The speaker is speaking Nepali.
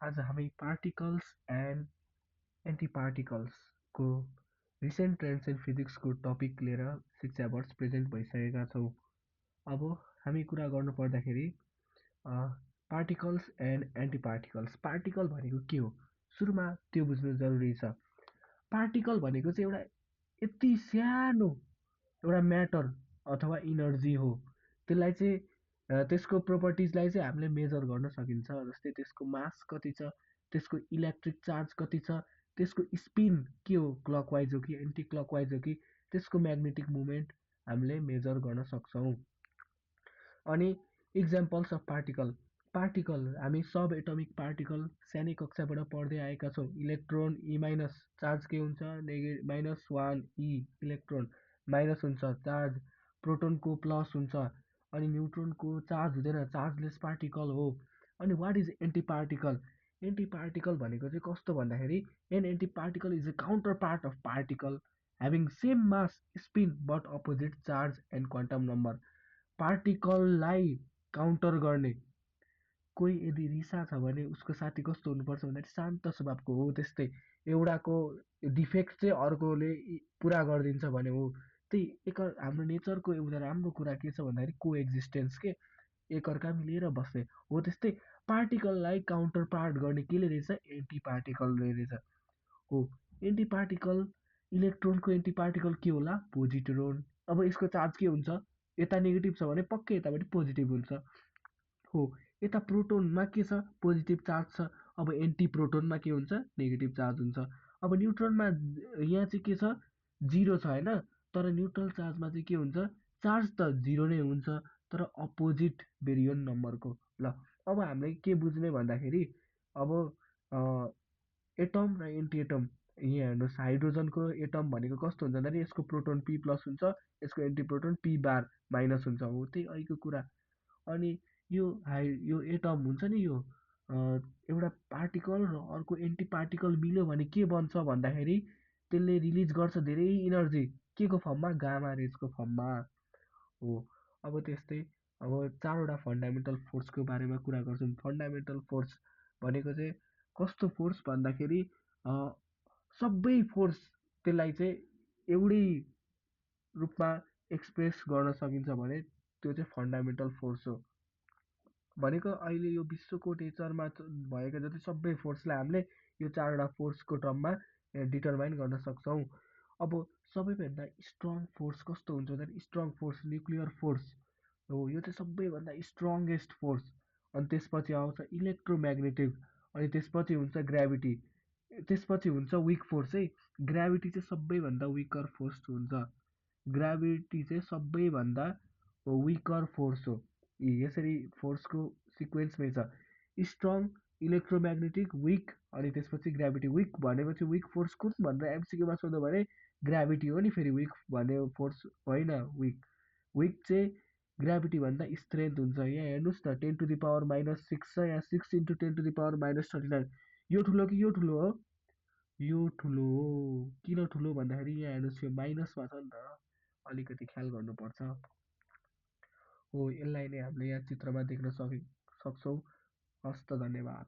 आज हामी पार्टिकल्स एन्ड एन्टी पार्टिकल्सको रिसेन्ट ट्रेन्ड्स इन फिजिक्सको टपिक लिएर शिक्षा वर्ष प्रेजेन्ट भइसकेका छौँ। अब हामी कुरा गर्नु पर्दाखेरि particles and anti particles. Particle भनेको के हो? सुरुमा त्यो बुझ्नु जरुरी छ। पार्टिकल भनेको चाहिँ एउटा यति सानो एउटा म्याटर अथवा इनर्जी हो। त्यसलाई चाहिँ त्यसको प्रोपर्टिजलाई चाहिँ हामीले मेजर गर्न सकिन्छ। जस्तै त्यसको मास कति छ, त्यसको इलेक्ट्रिक चार्ज कति छ, त्यसको स्पिन के हो, क्लकवाइज हो कि एन्टी क्लकवाइज हो कि, त्यसको म्याग्नेटिक मुभमेन्ट हामीले मेजर गर्न सक्छौँ। अनि इक्जाम्पल्स अफ पार्टिकल। पार्टिकल हामी सब एटमिक पार्टिकल सानै कक्षाबाट पढ्दै आएका छौँ। इलेक्ट्रोन ई माइनस चार्ज के हुन्छ, minus one e electron minus हुन्छ चार्ज, प्रोटोनको प्लस हुन्छ, अनि न्युट्रोनको चार्ज हुँदैन, चार्जलेस पार्टिकल हो। अनि what is anti particle? Anti particle भनेको चाहिँ कस्तो भन्दाखेरि an anti particle is a counterpart of particle having same mass spin but opposite charge and quantum number. पार्टिकललाई काउन्टर गर्ने, कोही यदि रिसा छ भने उसको साथी कस्तो हुनुपर्छ भन्दाखेरि शान्त स्वभावको हो। त्यस्तै एउटाको डिफेक्ट चाहिँ अर्कोले पुरा गरिदिन्छ भने हो। त्यही हाम्रो नेचरको एउटा राम्रो कुरा के छ भन्दाखेरि को एक्जिस्टेन्स के, एकअर्का मिलेर बस्ने हो। त्यस्तै पार्टिकललाई काउन्टर पार्ट गर्ने केले रहेछ, एन्टी पार्टिकलले रहेछ हो। एन्टी पार्टिकल, इलेक्ट्रोनको एन्टी पार्टिकल के होला, पोजिट्रोन। अब यसको चार्ज के हुन्छ, यता नेगेटिभ छ भने पक्कै यतापट्टि पोजिटिभ हुन्छ हो। यता प्रोटोनमा के छ, पोजिटिभ चार्ज छ। अब एन्टी प्रोटोनमा के हुन्छ, नेगेटिभ चार्ज हुन्छ। अब न्युट्रोनमा यहाँ चाहिँ के छ, जिरो छ होइन, तर न्युट्रल चार्जमा चाहिँ के हुन्छ, चार्ज त जिरो नै हुन्छ तर अपोजिट बेरियन नम्बरको। ल अब हामीले के बुझ्ने भन्दाखेरि अब एटम र एन्टी एटम। यहाँ हेर्नुहोस्, हाइड्रोजनको एटम भनेको कस्तो हुन्छ भन्दाखेरि यसको प्रोटोन पी प्लस हुन्छ, यसको एन्टी प्रोटोन पी बार माइनस हुन्छ हो। त्यही अहिलेको कुरा। अनि यो एटम हुन्छ नि, यो एउटा पार्टिकल र अर्को एन्टी पार्टिकल मिल्यो भने के बन्छ भन्दाखेरि त्यसले रिलिज गर्छ धेरै इनर्जी, के को फर्ममा, गामा रेजको फर्ममा हो। अब त्यस्तै अब चारवटा फन्डामेन्टल फोर्सको बारेमा कुरा गर्छौँ। फन्डामेन्टल फोर्स भनेको चाहिँ कस्तो फोर्स भन्दाखेरि सबै फोर्स त्यसलाई चाहिँ एउटै रूपमा एक्सप्रेस गर्न सकिन्छ भने त्यो चाहिँ फन्डामेन्टल फोर्स हो। भनेको अहिले यो विश्वको नेचरमा भएका जति सबै फोर्सलाई हामीले यो चारवटा फोर्सको टर्ममा डिटरमाइन गर्न सक्छौँ। अब सबैभन्दा स्ट्रङ फोर्स कस्तो हुन्छ भन्दाखेरि स्ट्रङ फोर्स न्युक्लियर फोर्स हो। यो चाहिँ सबैभन्दा स्ट्रङ्गेस्ट फोर्स। अनि त्यसपछि आउँछ इलेक्ट्रोम्याग्नेटिक, अनि त्यसपछि हुन्छ ग्राभिटी, त्यसपछि हुन्छ विक फोर्स है। ग्राभिटी चाहिँ सबैभन्दा विकर फोर्स हुन्छ। ग्राभिटी चाहिँ सबैभन्दा विकर फोर्स हो। यसरी फोर्सको सिक्वेन्समै छ, स्ट्रङ, इलेक्ट्रोम्याग्नेटिक, विक, अनि त्यसपछि ग्राभिटी। विक भनेपछि विक फोर्स कुन भनेर एमसिक्यूमा सोध्यो भने ग्राभिटी हो नि, फेरि विक भन्ने फोर्स होइन। विक विक चाहिँ ग्राभिटी भन्दा स्ट्रेन्थ हुन्छ। यहाँ हेर्नुहोस् न, 10⁻⁻6 छ, यहाँ 6 × 10⁻39। यो ठुलो कि यो ठुलो हो, यो ठुलो हो। किन ठुलो भन्दाखेरि यहाँ हेर्नुहोस्, यो माइनसमा छ नि त, अलिकति ख्याल गर्नुपर्छ हो। यसलाई नै हामीले यहाँ चित्रमा देख्न सक्छौँ। हस्त, धन्यवाद।